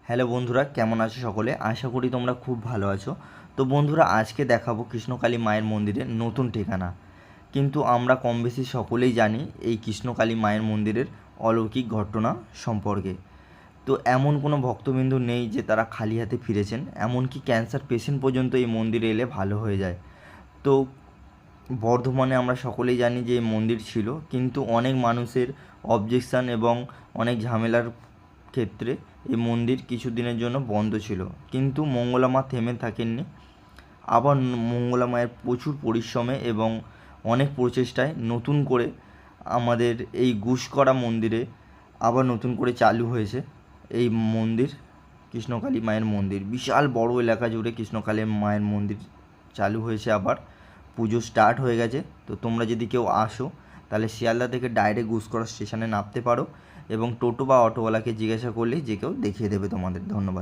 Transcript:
Hello বন্ধুরা, কেমন আছো সকলে? আশা করি তোমরা খুব ভালো আছো। তো বন্ধুরা, আজকে দেখাবো কৃষ্ণকালী মায়ের মন্দিরের নতুন ঠিকানা। কিন্তু আমরা কম বেশি সকলেই জানি এই কৃষ্ণকালী মায়ের মন্দিরের অলৌকিক ঘটনা সম্পর্কে। তো এমন কোনো ভক্তবিন্দু নেই যে তারা খালি হাতে ফিরেছেন, এমনকি ক্যান্সার পেশেন্ট পর্যন্ত এই মন্দিরে এলে ভালো হয়ে যায়। তো বর্ধমানে আমরা সকলেই জানি যে এই মন্দির ছিল, কিন্তু অনেক মানুষের অবজেকশান এবং অনেক ঝামেলার ক্ষেত্রে এই মন্দির কিছু দিনের জন্য বন্ধ ছিল। কিন্তু মঙ্গলা মা থেমে থাকেননি। আবার মঙ্গলা মায়ের প্রচুর পরিশ্রমে এবং অনেক প্রচেষ্টায় নতুন করে আমাদের এই গুসকরা মন্দিরে আবার নতুন করে চালু হয়েছে এই মন্দির, কৃষ্ণকালী মায়ের মন্দির। বিশাল বড় এলাকা জুড়ে কৃষ্ণকালী মায়ের মন্দির চালু হয়েছে, আবার পুজো স্টার্ট হয়ে গেছে। তো তোমরা যদি কেউ আসো তাহলে শিয়ালদা থেকে ডাইরেক্ট গুসকরা স্টেশনে নামতে পারো এবং টোটো বা অটোওয়ালাকে জিজ্ঞাসা করলেই যে কেউ দেখিয়ে দেবে তোমাদের। ধন্যবাদ।